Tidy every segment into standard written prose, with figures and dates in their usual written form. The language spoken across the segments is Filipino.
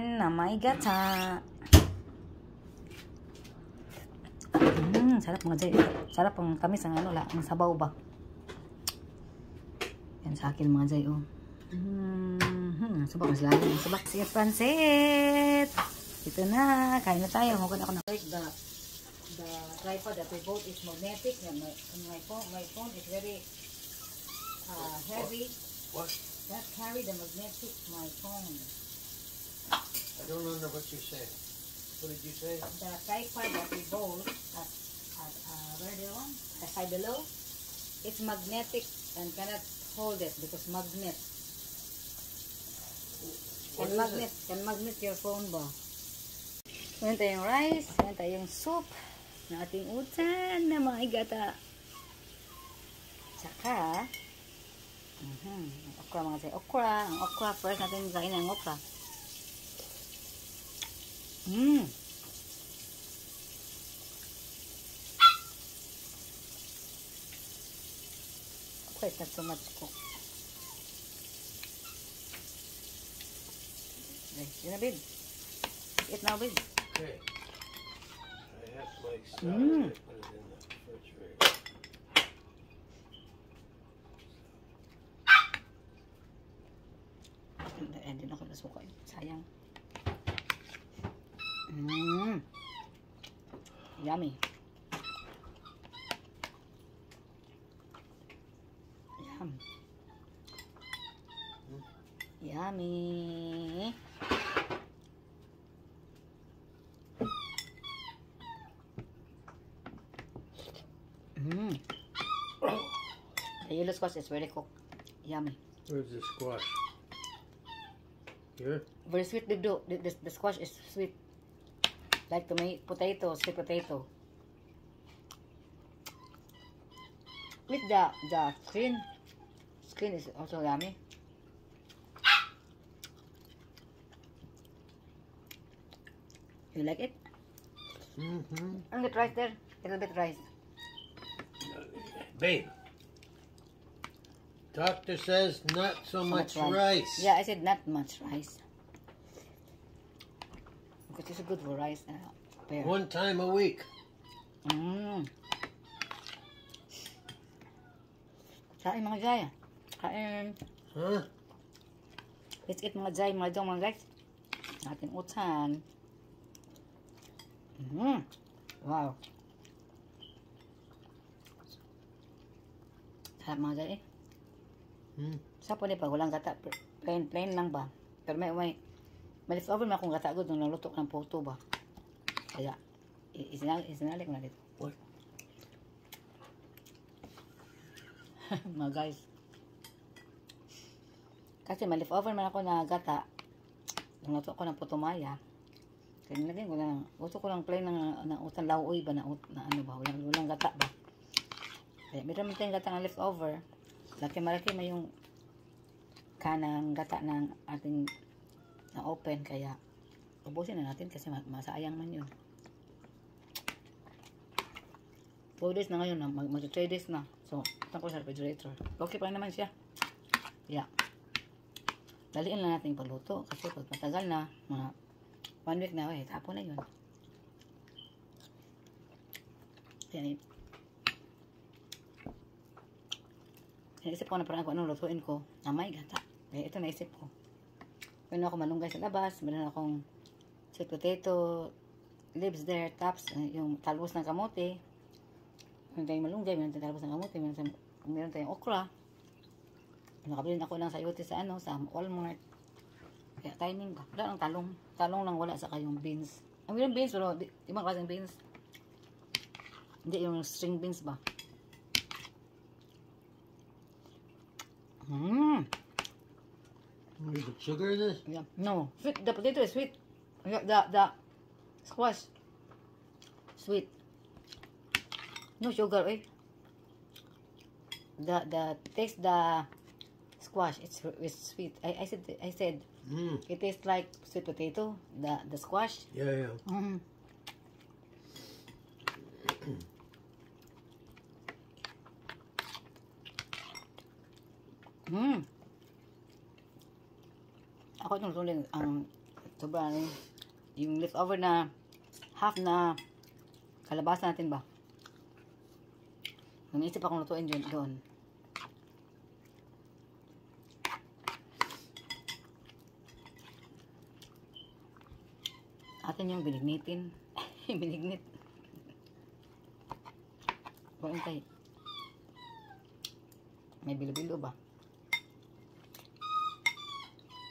chicken na may gata. Sarap mga Jay. Sarap ang tamis ang ano, ang sabaw ba. Yan sa akin mga Jay, oh. Sabak mas lalim. Sabak siya pansit. Ito na. Kain na tayo. Magod ako na. The tripod that we bought is magnetic. My phone is very heavy. What? That carry the magnetic my phone. I don't know what you said. What did you say? The tripod that we bought at where the one? The side below. It's magnetic and cannot hold it because magnet. Can magnet your phone ba? Meron tayong rice, meron tayong soup na ating utan na mga igata. Tsaka, okra mga say. Okra. Ang okra, first natin kain ang okra. Okra is not so much cooked. Yun na, babe. Eat now, babe. Okay. I have like salad. I put it in the refrigerator. Hindi na ako nasuka. Sayang. Yummy. Yummy. The yellow squash is very cooked. Yummy. Where's the squash? Here? Very sweet, Bibdo. The squash is sweet. Like potato, sweet potato. With the skin. Skin is also yummy. You like it? And get rice there. A little bit rice. Babe. Doctor says not so much rice. Yeah, I said not much rice. Because it's good for rice. One time a week. Kain mga Jay. Kain. Huh? Let's eat mga Jay, mga dong, mga guys. Ating utan. Wow. Sarap mga Jay. Sa po pag walang gata, plain lang ba? Pero may leftover na akong gata good nung naluto ng puto ba? Kaya, isinalik na dito. What? Mga guys. Kasi may leftover man ako na gata. Nung naluto ko ng puto maya. Kaya nilagyan ko lang. Gusto ko lang plain ng utan lauoy ba na ano ba? Walang gata ba? Kaya meron man tayong gata ng leftover. Malaki may yung kanang gata ng ating na open, kaya ubusin na natin kasi masayang man yun. 2 days na ngayon, mag-3 days na. So, ito ko sa refrigerator. Okay pa naman siya. Yeah. Daliin lang natin pagluto kasi pag matagal na, mga 1 week na, tapon na yun. Yan. Naisip ko na parang kung anong lutuin ko na may gata. Kaya ito naisip ko. Meron ako malunggay sa labas. Meron akong sweet potato leaves there, tops, yung talbos ng kamote. Meron tayong malunggay, meron tayong talbos ng kamote, meron tayong okra. Nakabili ako ng sayote sa Walmart. Kaya timing ba? Wala lang talong. Talong lang wala sa kayong beans. Ang yung beans, pero ibang klaseng beans. Hindi yung string beans ba? Is it sugar in this? Yeah. No, sweet. The potato is sweet. The squash sweet. No sugar, eh. The taste the squash. It's sweet. I said. It tastes like sweet potato. The squash. Yeah. Ako itong tuloy ang Sobra ano yung leftover na half na kalabasa natin ba. Naisip akong lutuin doon. Atin yung binignitin. Binignit. Bantay. May bilo-bilo ba?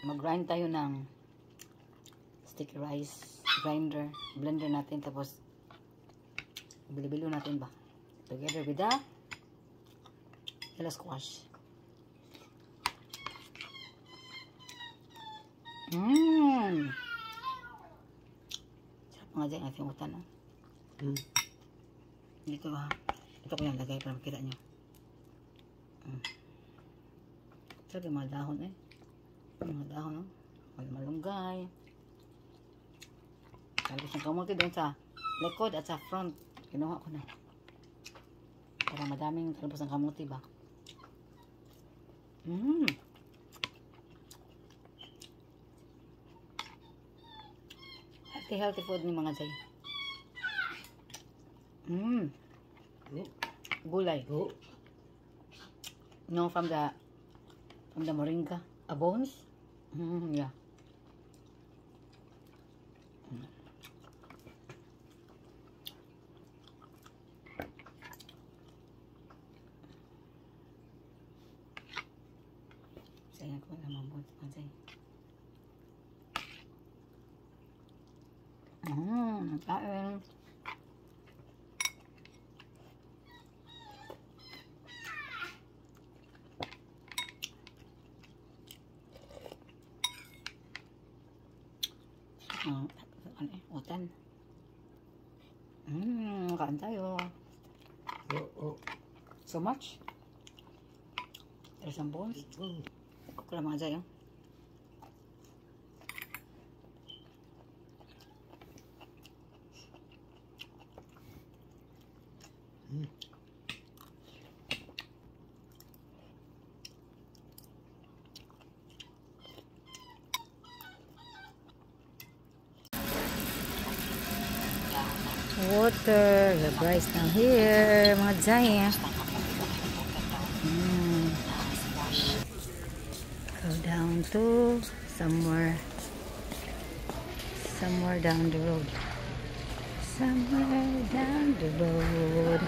Mag-grind tayo ng sticky rice grinder. Blender natin tapos bilo-bilo natin ba? Together with the yellow squash. Sarap nga dyan ating utan. Dito ba? Ito ko yung lagay para makita nyo. Sarap yung mga dahon eh. Mga dahon, no? Malunggay. Talbos ng kamote doon sa likod at sa front. Kinuha ko na. Para madaming talbos ng kamote ba? Healthy food ni mga Zay. Gulay. No, from the moringa. Bones? Yeah. Sayang ko na mga bones mga Zay. Kain. Utan. Kain tayo. So much. There's some bones. Cook lang mga Zay. Water, the rice down here, mga Zay. Go down to somewhere down the road. Somewhere down the road.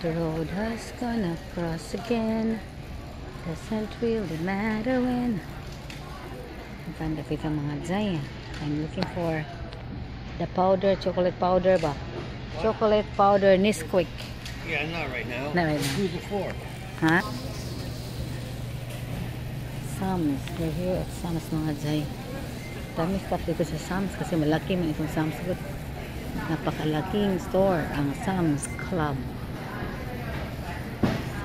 The road has gonna cross again. Doesn't really matter when. Ang kita mga Zay. I'm looking for the powder, chocolate powder ba? Chocolate powder Nesquik. Yeah, not right now. Not right now. Who's it for? Ha? Sam's. We're here at Sam's mga Zay. Dami stuff dito sa Sam's kasi malaki man itong Sam's. Napakalaking store ang Sam's Club.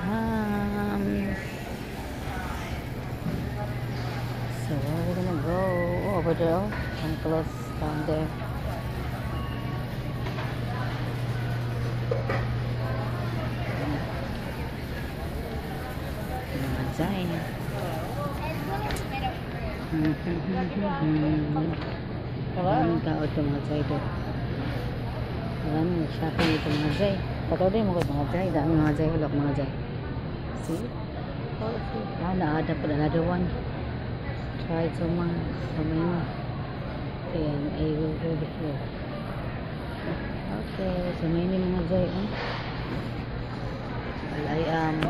Sam's. So where are we gonna go? Oh, over there. And close down there. Zay. Maraming tao ito mga Zay doon. Maraming shopping ito mga Zay. Patuloy mo ko mga Zay. Dami mga Zay. Hulak mga Zay. See? Na-add up another one. Try so many. Okay, and I will go here. Okay, so many mga Zay. Well, I am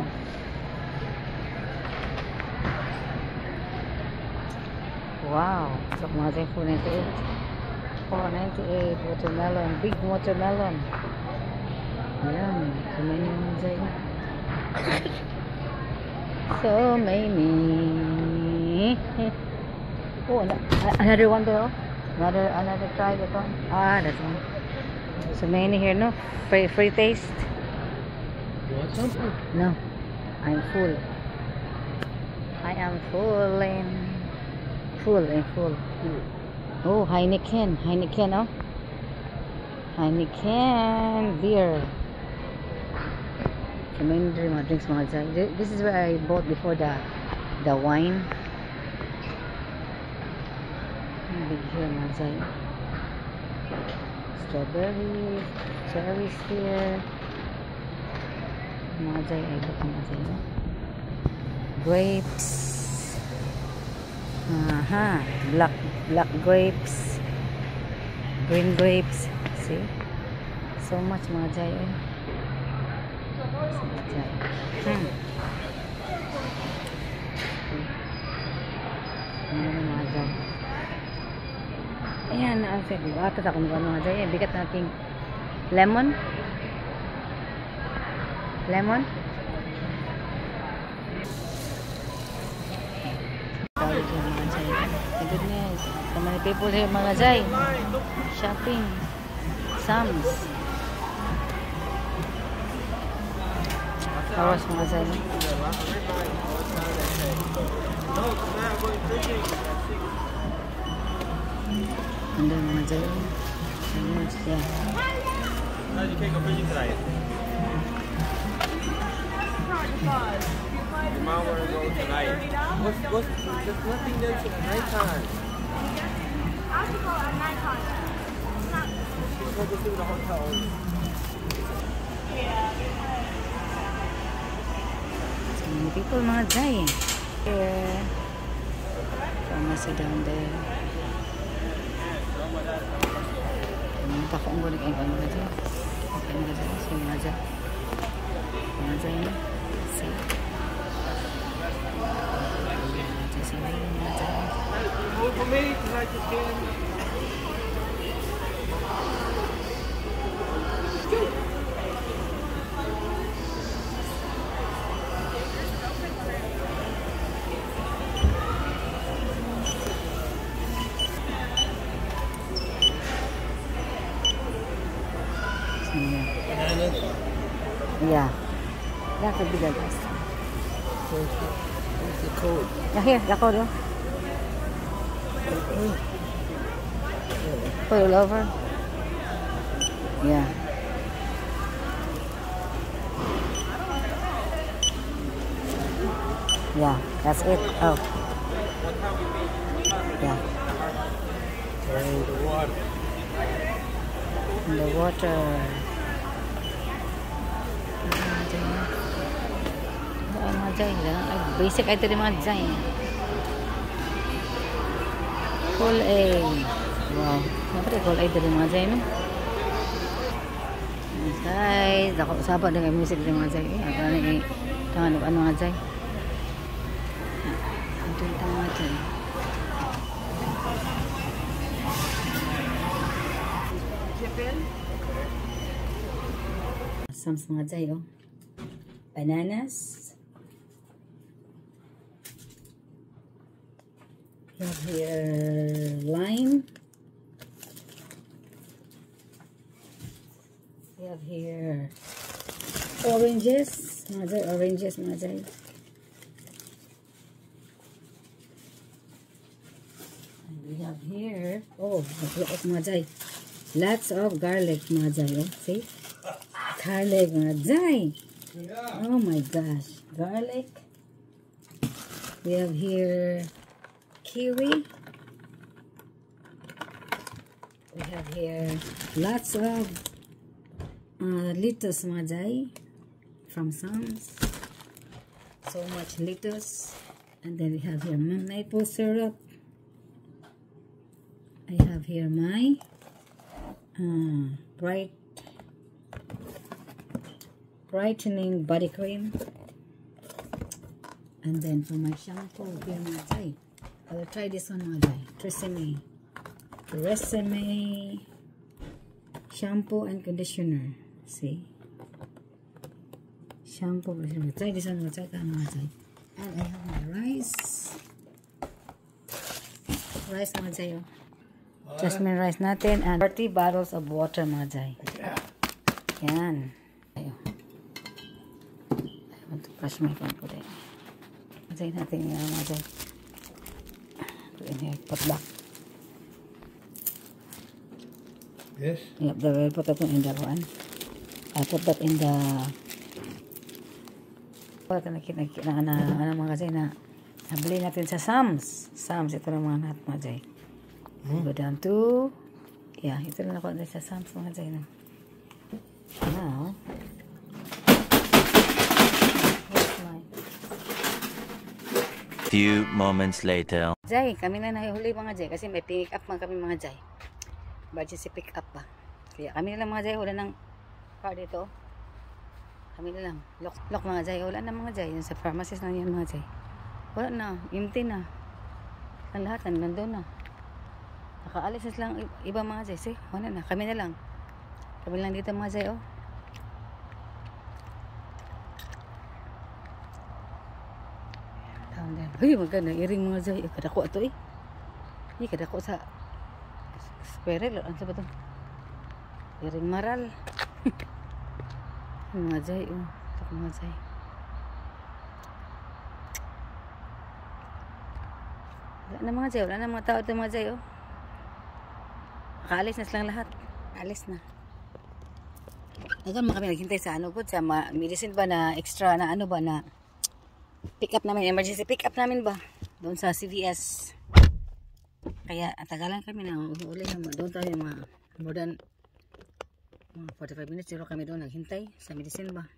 wow, so mga Zay, 498 watermelon, big watermelon. Ayan, so many mga Zay. So many. Oh, another one there. Another try that one. That one. So many here, no? Free taste. You want something? No, I'm full. I am full. Oh, Heineken, oh. Heineken beer. Commander mga drinks mga Zay. This is where I bought before the wine. Big here mga jay. Strawberry, cherries here. Mga jay ay ito mga jay. Grapes. Aha, black grapes. Green grapes. See? So much mga jay. So much jay. Mga jay. Ayan, atat akong mga jay. Bigat nating lemon. Lemon. Mga jay. My goodness. So many people here mga jay. Shopping. Sam's. Tawas mga jay. Andun mga jay. Ayun siya. You can't go fishing tonight. Your mom wanna go tonight. There's nothing there till nighttime. I have to go at nighttime. She's going to go to the hotel. So many people mga jay. Here. Pharmacy down there. Pumunta ko ang gulik ay ano ka dyan. Okay na ka dyan. So mga jay. Mga jay na. See? Mga jay. For me, tonight you can. Bananas. Yeah. That could be the best. Where's the code? Yeah, here, the code. Put it over. Yeah. Yeah, that's it. Oh. Yeah. The water. In the water. Mga jay. Basic ito rin mga jay. Cool aid. Wow. Napatay cool aid rin mga jay. No? Yes, guys. Ako usapa din ang music rin mga jay. Ako na tangan ano mga jay. Ito yung tangan mga jay. Sam's mga jay, oh. Bananas. We have here lime. We have here oranges. Mga jay, oranges mga jay. And we have here, oh, mga jay. Lots of garlic mga jay, oh. See? Garlic mga jay. Oh my gosh. Garlic. We have here kiwi. We have here lots of lettuce mga jay from Sam's. So much lettuce. And then we have here maple syrup. I have here my brightening body cream. And then for my shampoo here mga jay, I will try this one mga jay. Tresemme shampoo and conditioner. See? Shampoo, conditioner. Try this one mga jay. And I have my rice. Rice mga jay, oh. Jasmine rice natin. And 30 bottles of water mga jay. Yeah. Yan. Ayo. I want to brush my phone ko din. Matay natin yung mga jay. Put in here. Put back. Yes? Yep, we'll put that in the one. I put that in the... Nakita na mga jay na nabili natin sa Sam's. Sam's, ito lang mga nahat mga jay. Go down to, yeah, ito lang ako sa Samsung mga jay. Now, here's my Few moments later. jay, kami na nahihuli mga jay kasi may pick up man kami mga jay. Emergency pick up ba? Kaya kami na lang mga jay, wala ng car dito. Kami na lang. Lock mga jay, wala na mga jay. Yung sa pharmacist na yan mga jay. Wala na, empty na. Ang lahat nandun na. Nakaalis na silang iba mga jay. See, wala na, kami na lang. Kami lang dito mga jay, oh. Down there. Uy, maganda, iring mga jay. Kadako ito eh. Hindi, kadako sa squirrel. Ano sa ba ito? Iring maral. Mga jay, oh. Ito mga jay. Wala na mga jay. Wala na mga tao ito mga jay, oh. Nakaalis na silang lahat. Alis na. Hanggang kami naghintay sa ano po, sa medicine ba na extra na ano ba na pick up namin, emergency pick up namin ba doon sa CVS. Kaya tagalan kami na uli na doon tayo mga more than 45 minutes pero kami doon naghintay sa medicine ba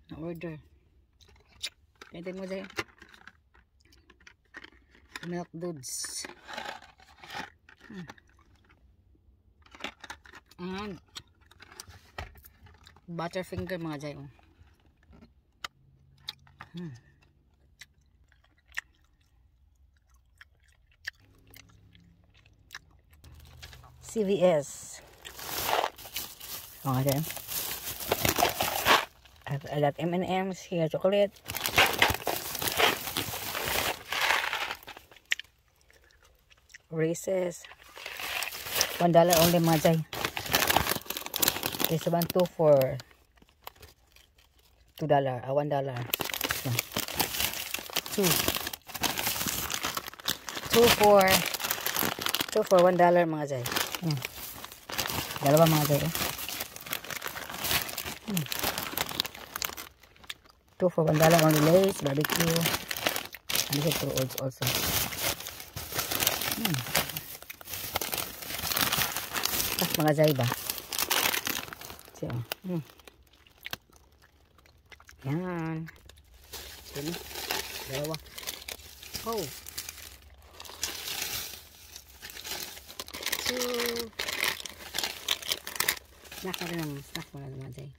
na order. Pwede mo dyan milk dudes and butterfinger mga jay. CVS. Okay. I got M&M's here, chocolate. Reese's. $1 only mga jay. This one, 2 for $2. $1. Yeah. 2 for $1 mga jay. Dalawa mga jay. 2 for $1 only. Lays, barbecue. And this is also. Tapos mga jay ba? So, yan. Sino? Dalawa. Oh. So, snack na rin ang snack mo na naman jay.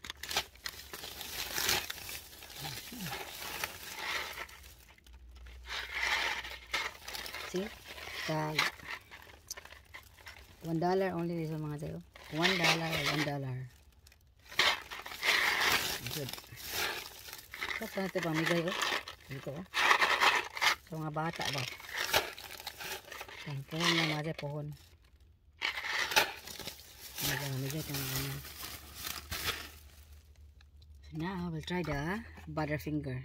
See? Tag. $1 only dito mga jay. $1. Good. Tapos natin pamigay oh. Dito oh. Sa mga bata ba? Ayan, pohon lang mga jay, pohon. Pamigay ito mga ganyan. So now, we'll try the butterfinger.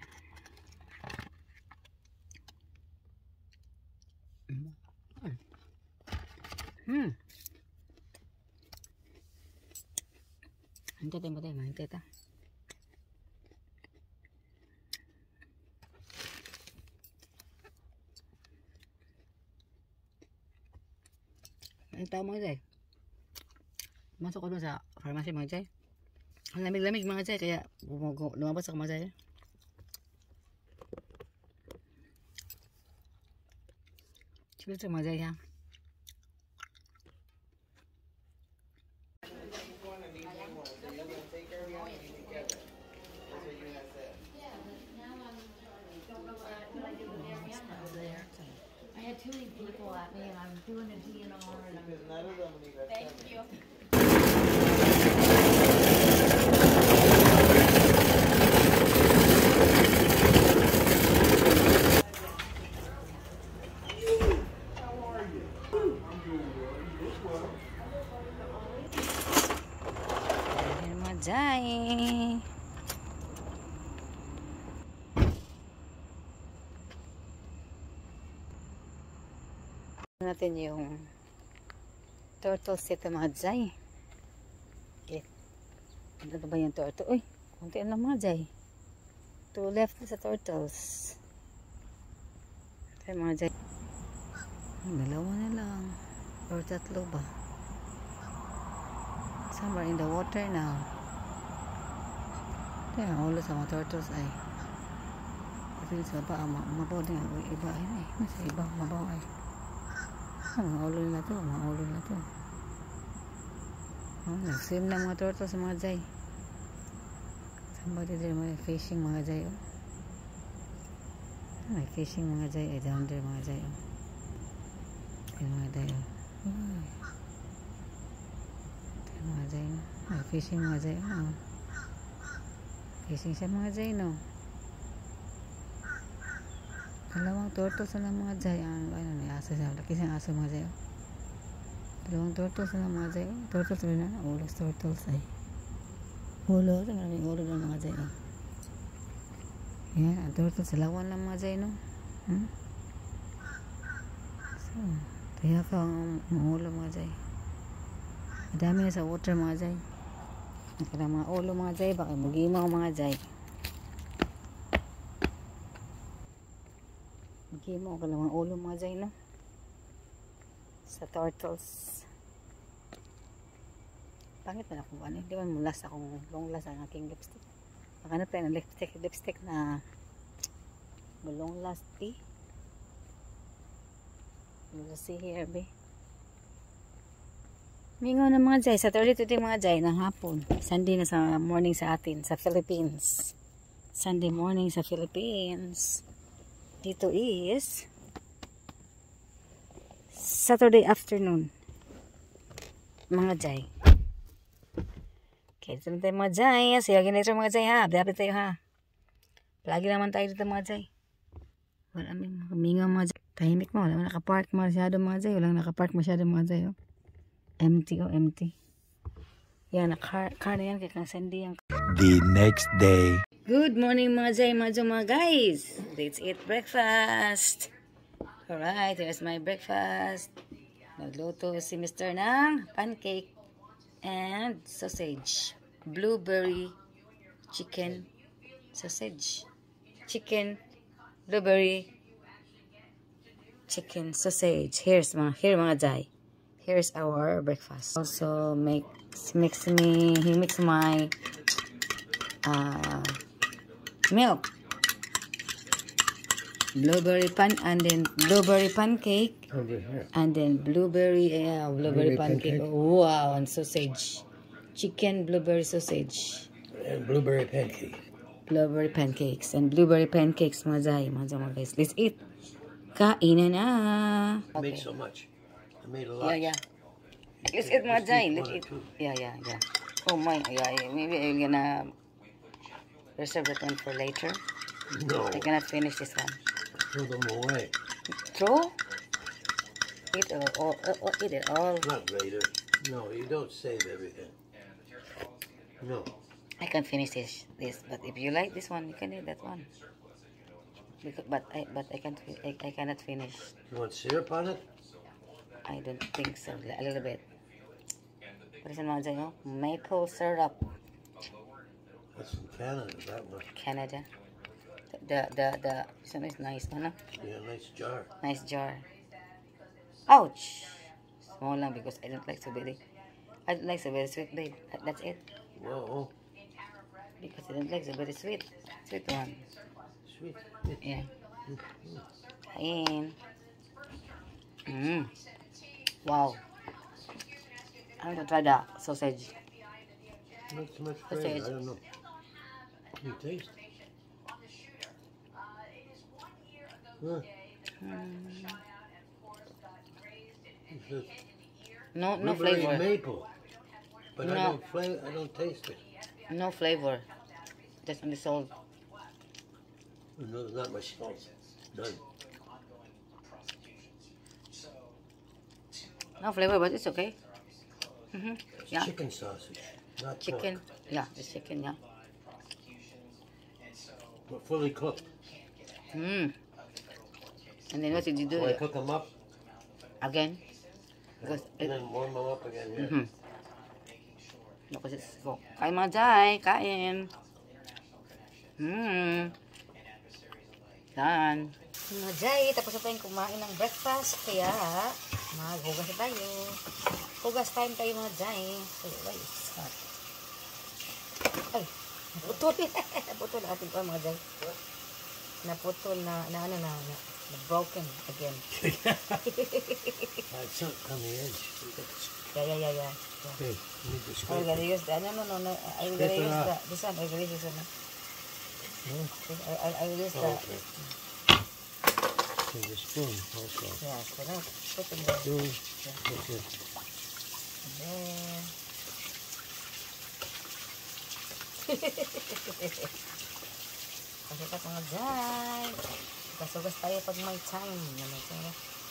Hintay tayo mo tayo, hintay tayo. Ang tao mga jay. Masok ko doon sa pharmacy mga jay. Ang lamig-lamig mga jay, kaya lumabas ako mga jay. Sige sa mga jay ha. I had too many people at me, and I'm doing a DNR. And thank you. Ayan mga jay. Natin yung turtle set mga jay. Okay. Ano ba yung turtle? Uy, kunti lang mga jay. 2 left sa turtles. Ito mga jay. Dalawa na lang. Or tatlo ba? Some are in the water now. Kaya ang ulo sa mga turtles ay feel sa baba, mabaw din ang iba ay nasa iba, mabaw ay mga ulo nila to, mga ulo nila to. Nag-swim na mga turtles sa mga jay. Somebody there may fishing mga jay. May fishing mga jay ay down there mga jay. Yung mga jay. Mga jay no. May fishing mga jay. Fishing siya mga jay no. Dalawang turtles na mga jay. Ang ano ni aso siya. Laki siyang aso mga jay. Dalawang turtles na mga jay. Turtles rin na. Ulos turtles ay. Ulo. Maraming ulo ng mga jay. Yan. Ang turtles. Dalawan lang mga jay no. So. Kaya ka ang ulo mga jay. Madami na sa water mga jay. Nakala mga ulo mga jay. Baka magimaw mga jay. Magimaw ka lang mga ulo mga jay no. Sa turtles. Pangit na ako ano. Hindi man mulas akong long last ang aking lipstick. Makanap tayo ng lipstick na long last tea. Let's see here, be. Mingaw na mga jay. Sa 32 mga jay ng hapon. Sunday na sa morning sa atin, sa Philippines. Sunday morning sa Philippines. Dito is Saturday afternoon. Mga jay. Okay, dito na tayo mga jay. Sige, ganito mga jay ha. Dapat tayo ha. Lagi naman tayo dito mga jay. Wala mingaw mga jay. Tahimik mo, wala nakapark masyado mga jay. Walang nakapark masyado mga jay. Oh. Empty, oh, empty. Yan, car na yan. Kaya kang Sandy yan. The next day. Good morning mga jay, mga guys. Let's eat breakfast. Alright, here's my breakfast. Nagluto si Mr. ng pancake and sausage. Blueberry chicken sausage. Chicken, blueberry chicken sausage. Here mga jay. Here's our breakfast. Also he mix my milk, blueberry pancake, and then blueberry pancake. Wow, and sausage, chicken blueberry sausage, And blueberry pancake. blueberry pancakes and blueberry pancakes mga jay, mga guys. Let's eat. Kainan na. I made so much. I made a lot. Yeah. Let's eat mga jay. Let's eat. Yeah. Oh my, yeah. Maybe I'm gonna reserve that one for later. No. I cannot finish this one. Throw them away. Throw? Eat it all. Not later. No, you don't save everything. No. I can finish this, but if you like this one, you can eat that one. But I cannot finish. You want syrup on it? I don't think so. A little bit. What is it, mga jay? Maple syrup. That's from Canada, that one. Canada. The this one is nice, no? Yeah, nice jar. Nice jar. Ouch! Small lang because I don't like so very. I don't like so very sweet, babe. That's it. Whoa. Because I don't like so very sweet. Sweet one. Sweet. Yeah. Kain. Wow. I'm gonna try the sausage. Not so much Sausage. flavor. I don't know. You taste. Huh. It's just No blueberry flavor. maple. But No. I don't taste it. No flavor. Just on the salt. No, there's not much salt. None. No flavor, but it's okay. Yeah. Chicken sausage, not Chicken. pork. Yeah, it's chicken. Yeah. But fully cooked. And then what did you do So I cook them up again? Because and then warm them up again. Yeah. Because it's so. Kain mga jay, kain. Done. Mga jay, tapos na tayong kumain ng breakfast. Kaya Maghugas na tayo. Hugas time tayo mga Jai. So, why is hot? Ay, naputol. Naputol ating pa mga Jai. Naputol na broken again. It's not on the edge. Yeah. Okay, you need to I'm scrape gonna it. use that. No. I'm gonna Scrape it use off. that. This one. I'm gonna use this one. I will use Oh, that. okay. Okay, the spoon also. Yeah, so now put in there. Spoon. Yeah. That's it. And then... Pasikat mga dyan. Kasugas tayo pag may time.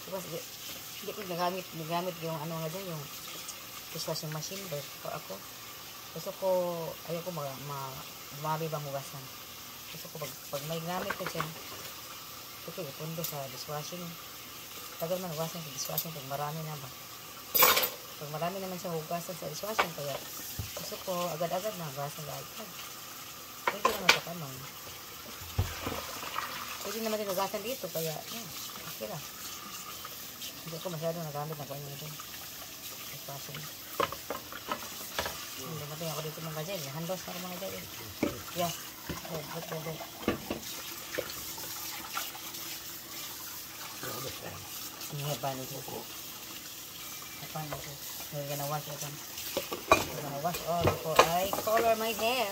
Sugas, hindi ko nagamit yung ano nga dyan, yung dishwashing machine. Pero ako, gusto ko, ayaw ko mabi bang hugasan. Gusto ko, pag may gamit ko dyan, ito ipundo sa dishwashing. Tagal man hugasan sa dishwashing pag marami na ba. Pag marami naman siya hugasan sa dishwashing, kaya gusto ko agad-agad na hugasan agad. Pwede naman sa kanong. Pwede naman din hugasan dito, kaya okay lang. Hindi ko masyado nagamit na kanya ito. Dishwashing. Dumating ako dito mga dyan. Handos na mga dyan. Yeah. Good. Yeah, banish it. We're gonna wash it. We're gonna wash all before I color my hair.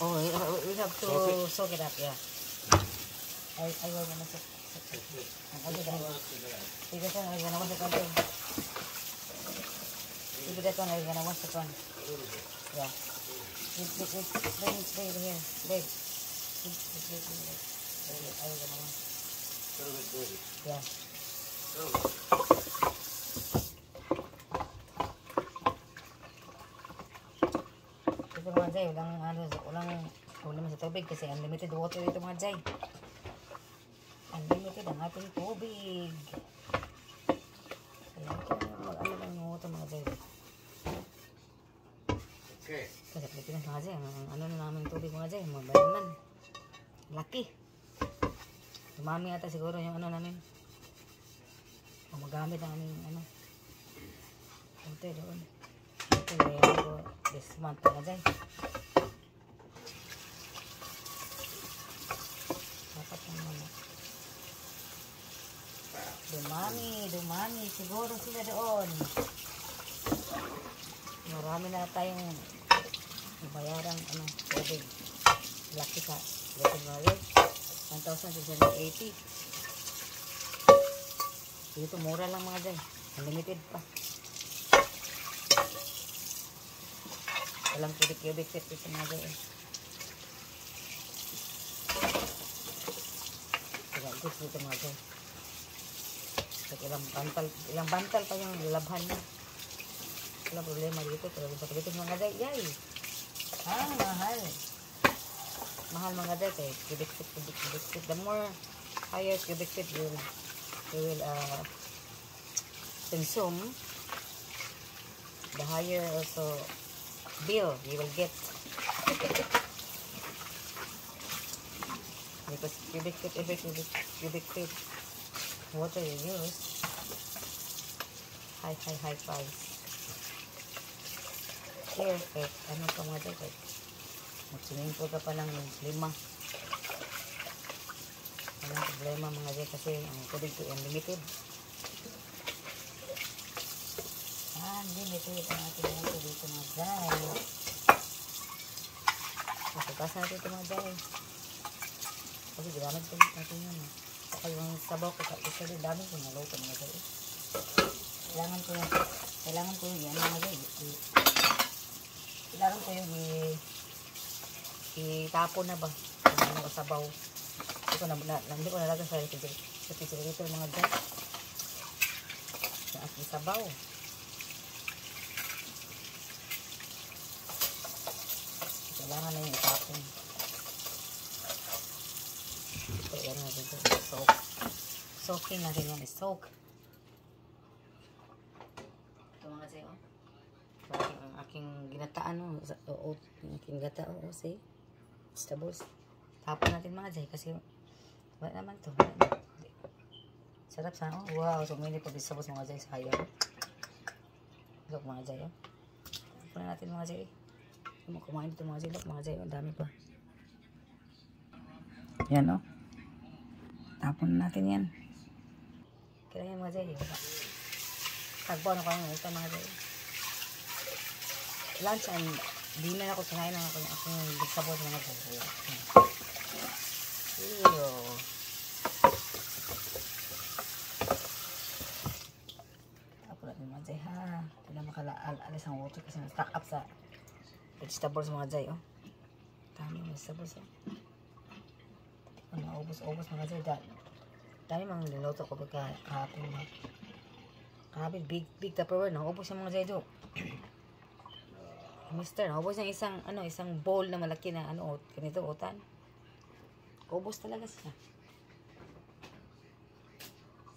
Oh, we have to soak it up, yeah. I will gonna soak it. I'll do that. Because I'm gonna wash it on too. Maybe that one I'm gonna wash it on. Yeah. Bring it here. Babe. I will gonna wash. Yeah. Ito mga Jai, walang sa tubig kasi unlimited water ito mga Jai. Unlimited ang ating tubig. Kaya ito lang yung water mga Jai. Okay. Kasi Pilipinas mga Jai, ang na namin tubig mga Jai, mga bayanan. Laki. Dumami ata siguro yung namin. O magamit ang aming ito doon. Ito yung ko this month mga Jai. Dapat naman. Dumami. Siguro sila doon. Marami na tayong bayarang tubig. Laki sa Little Valley. 1,680. Dito mura lang mga Jai. Unlimited pa. Walang cubic feet dito mga Jai. Goods dito mga Jai. Ilang bantal pa yung labhan niya. Wala problema dito. Pero dito mga Jai. Yay! Mahal. Mahal mga Jai. Kaya cubic feet. The more higher cubic feet you will consume, the higher also bill you will get. Because cubic feet water you use, high price. Here, ano pa mga Jai, mag-swimming pool ka pa lang 5. Walang problema mga Jai kasi ang tubig ko unlimited. Unlimited ang ating tubig dito mga Jai. Masukas natin ito mga Jai. Kasi ginamit ko natin yun. Saka yung sabaw ko, isa din dami ko naluto mga Jai. Kailangan ko yung mga Jai. Kailangan ko yung itapon na ba? Yung sabaw. Hindi ko nalagay sa refrigerator mga Jai. Yung aking sabaw. Kailangan na yung itapon. Ito, yan natin ito. Soaking natin yan. Soak. Ito mga Jai, oh. Parang ang aking ginataan, oh. Yung aking gata, oh. See? vegetables. Tapon natin mga jay kasi wala naman to. Wala naman. Sarap sana. Oh, wow, so many pa vegetables mga jay. Sayang. Look mga jay. Oh. Tapon na natin mga jay. Kumain dito mga jay. Look mga jay. Ang dami pa. Yan oh. Tapon na natin yan. Kaya yan mga jay. Tagpo na ko ang ito mga jay. Lunch and dinner ako kinain ng akong vegetables mga jay. Ew. Tapos natin mga jay ha. Hindi na makaalis ang water kasi na-stack up sa vegetables mga jay oh. Dami mga vegetables oh. Naubos-ubos mga jay. Dami mga niluto ko kahapon mga. Kahapon big tupperware. Naubos yung mga jay do. Mister, naubos yung isang bowl na malaki na ganito utan. Ubos talaga siya.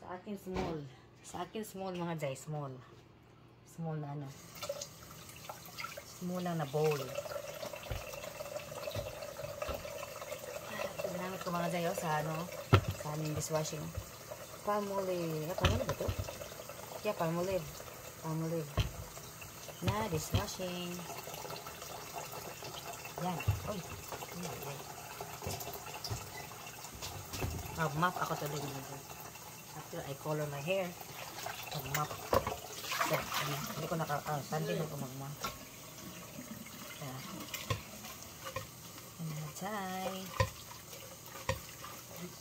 Sa akin small mga jay, small na small lang na bowl. Ginamit ko mga jay sa aming dishwashing. Palmolive ba to? Yeah, palmolive na dishwashing. Yan. Uy. Mag-mop ako today mga jay. After I color my hair, mag-mop. So, hindi ko Sunday na ko mag-mop. Yan. Jay.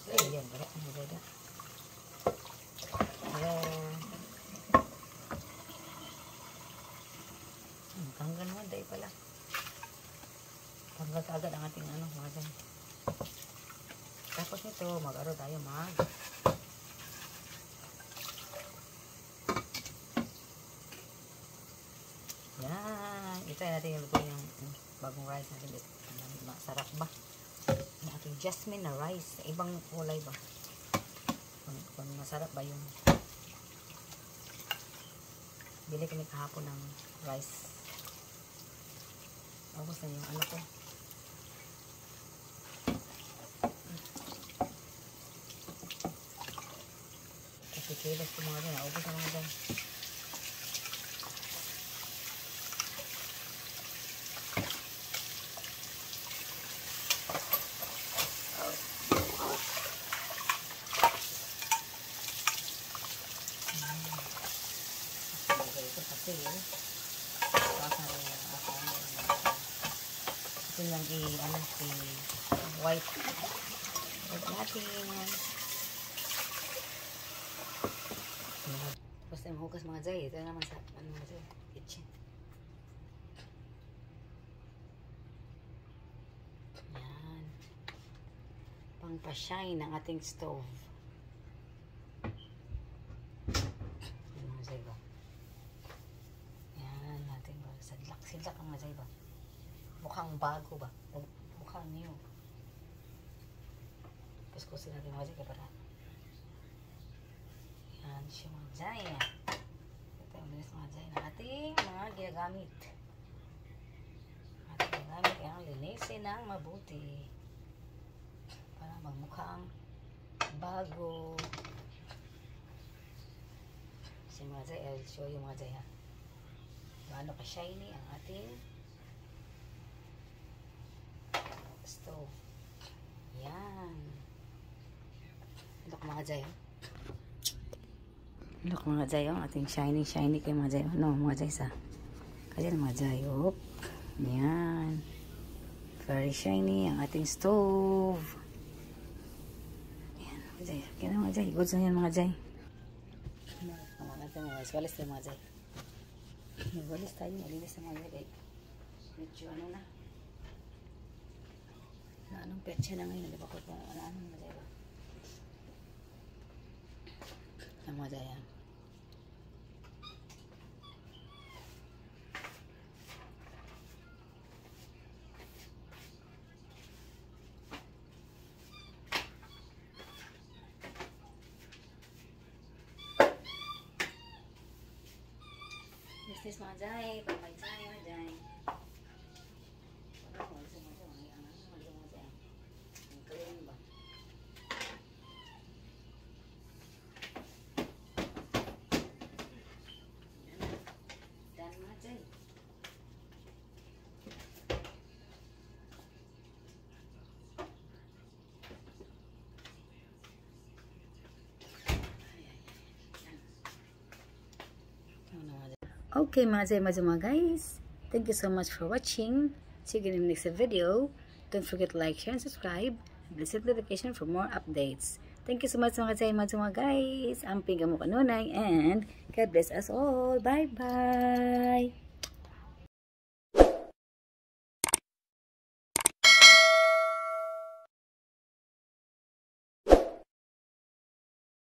Ayan, balik mo dada. Tanggal mo, day pala. Tanggal agad ang ating mga dyan. Tapos nito, mag-aro tayo yan. Itry natin yung luto yung bagong rice natin. Masarap ba? Yung ating jasmine na rice. Ibang kulay ba? Kung masarap ba yung bili kami kahapon ng rice. Tapos na yung ko. Kasi kilos ko mga dyan. Ubus na mga dyan. Ito lang white natin. Tapos na yung hugas mga jay. Ito naman sa mga jay, kitchen. Yan. Pang-pa-shine ng ating stove. Yan mga jay ba? Yan natin ba? Sadlak ang mga jay ba? Mukhang bago ba? Mukhang new. Kuskusin natin mga jay para. Yan siya mga jay. Ito yung bilis mga jay na ating mga ginagamit. Ating ginagamit ang linisin ng mabuti. Para magmukhang bago. Si mga jay, I'll show you mga jay ha. Gaano ka shiny ang ating stove. Yan. Look mga jay. Look mga jay. Ating shiny kay mga jay. No, mga jay sa. Kasi mga jay. Oh. Yan. Very shiny ang ating stove. Yan mga jay. Kaya mga jay. Good sa yan mga jay. Walis tayo mga jay. Walis tayo. Malinis na mga jay. Medyo na. Anong petsa na ngayon? Di ba ko kung anong mga jay ba? Ang mga jay yan. Business mga jay. Pagpay jay mga jay. Okay, mga guys. Thank you so much for watching. See you again in the next video. Don't forget to like, share, and subscribe. Please hit notification for more updates. Thank you so much mga guys. Ang Pinga mo kanunay and God bless us all. Bye-bye.